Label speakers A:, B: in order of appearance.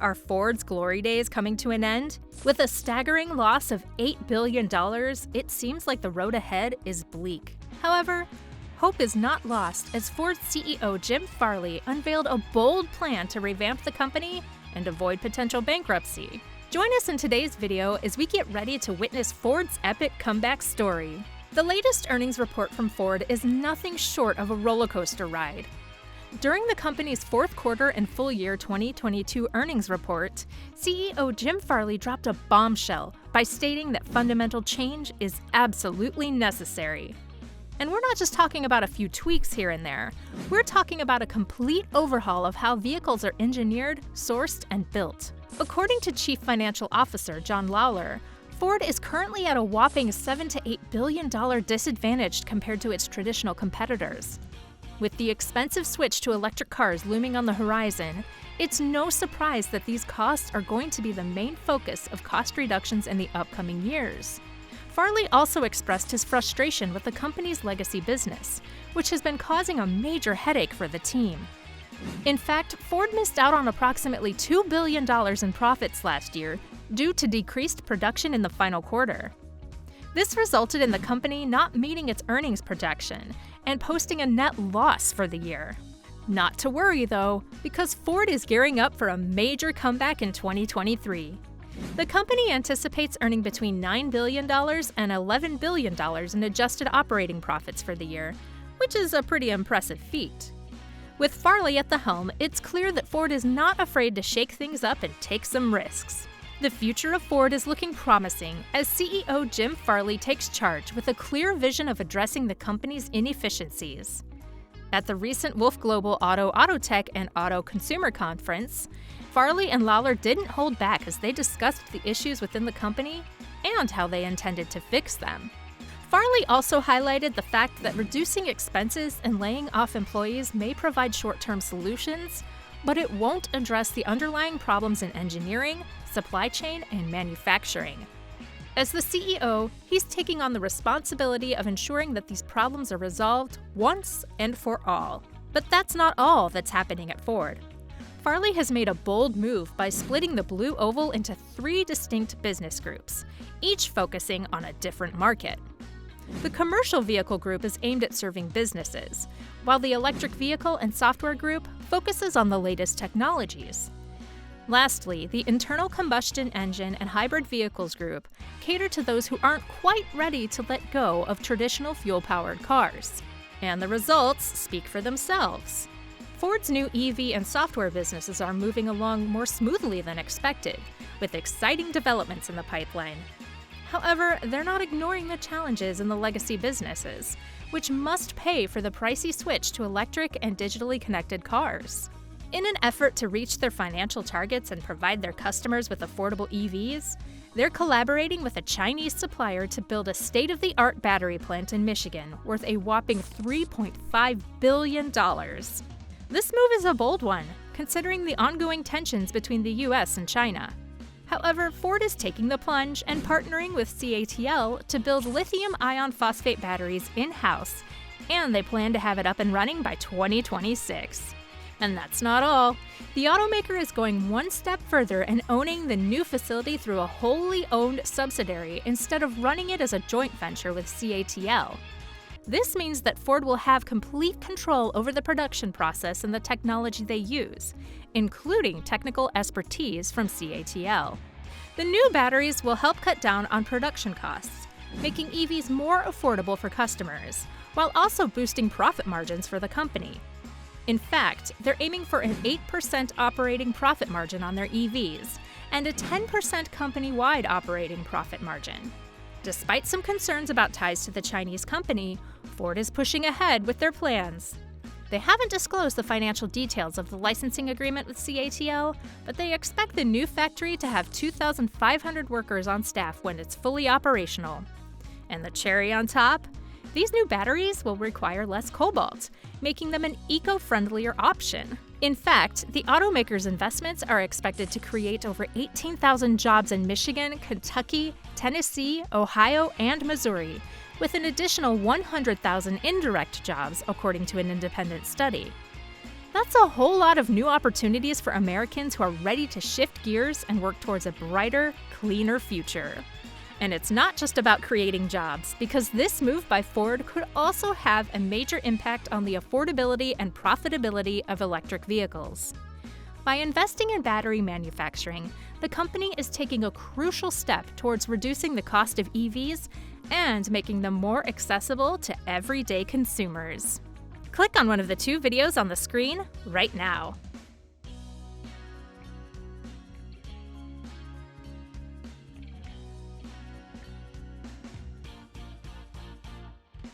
A: are Ford's glory days coming to an end? With a staggering loss of $8 billion, it seems like the road ahead is bleak. However, hope is not lost as Ford CEO Jim Farley unveiled a bold plan to revamp the company and avoid potential bankruptcy. Join us in today's video as we get ready to witness Ford's epic comeback story. The latest earnings report from Ford is nothing short of a roller coaster ride. During the company's fourth quarter and full year 2022 earnings report, CEO Jim Farley dropped a bombshell by stating that fundamental change is absolutely necessary. And we're not just talking about a few tweaks here and there. We're talking about a complete overhaul of how vehicles are engineered, sourced, and built. According to Chief Financial Officer John Lawler, Ford is currently at a whopping $7 to $8 billion disadvantage compared to its traditional competitors. With the expensive switch to electric cars looming on the horizon, it's no surprise that these costs are going to be the main focus of cost reductions in the upcoming years. Farley also expressed his frustration with the company's legacy business, which has been causing a major headache for the team. In fact, Ford missed out on approximately $2 billion in profits last year due to decreased production in the final quarter. This resulted in the company not meeting its earnings projection and posting a net loss for the year. Not to worry though, because Ford is gearing up for a major comeback in 2023. The company anticipates earning between $9 billion and $11 billion in adjusted operating profits for the year, which is a pretty impressive feat. With Farley at the helm, it's clear that Ford is not afraid to shake things up and take some risks. The future of Ford is looking promising as CEO Jim Farley takes charge with a clear vision of addressing the company's inefficiencies. At the recent Wolf Global Auto Tech, and Auto Consumer Conference, Farley and Lawler didn't hold back as they discussed the issues within the company and how they intended to fix them. Farley also highlighted the fact that reducing expenses and laying off employees may provide short-term solutions, but it won't address the underlying problems in engineering, supply chain, and manufacturing. As the CEO, he's taking on the responsibility of ensuring that these problems are resolved once and for all. But that's not all that's happening at Ford. Farley has made a bold move by splitting the Blue Oval into 3 distinct business groups, each focusing on a different market. The commercial vehicle group is aimed at serving businesses, while the electric vehicle and software group focuses on the latest technologies. Lastly, the internal combustion engine and hybrid vehicles group cater to those who aren't quite ready to let go of traditional fuel-powered cars. And the results speak for themselves. Ford's new EV and software businesses are moving along more smoothly than expected, with exciting developments in the pipeline. However, they're not ignoring the challenges in the legacy businesses, which must pay for the pricey switch to electric and digitally connected cars. In an effort to reach their financial targets and provide their customers with affordable EVs, they're collaborating with a Chinese supplier to build a state-of-the-art battery plant in Michigan worth a whopping $3.5 billion. This move is a bold one, considering the ongoing tensions between the US and China. However, Ford is taking the plunge and partnering with CATL to build lithium iron phosphate batteries in-house, and they plan to have it up and running by 2026. And that's not all. The automaker is going one step further and owning the new facility through a wholly owned subsidiary instead of running it as a joint venture with CATL. This means that Ford will have complete control over the production process and the technology they use, including technical expertise from CATL. The new batteries will help cut down on production costs, making EVs more affordable for customers, while also boosting profit margins for the company. In fact, they're aiming for an 8% operating profit margin on their EVs and a 10% company-wide operating profit margin. Despite some concerns about ties to the Chinese company, Ford is pushing ahead with their plans. They haven't disclosed the financial details of the licensing agreement with CATL, but they expect the new factory to have 2,500 workers on staff when it's fully operational. And the cherry on top? These new batteries will require less cobalt, making them an eco-friendlier option. In fact, the automaker's investments are expected to create over 18,000 jobs in Michigan, Kentucky, Tennessee, Ohio, and Missouri, with an additional 100,000 indirect jobs, according to an independent study. That's a whole lot of new opportunities for Americans who are ready to shift gears and work towards a brighter, cleaner future. And it's not just about creating jobs, because this move by Ford could also have a major impact on the affordability and profitability of electric vehicles. By investing in battery manufacturing, the company is taking a crucial step towards reducing the cost of EVs and making them more accessible to everyday consumers. Click on one of the 2 videos on the screen right now.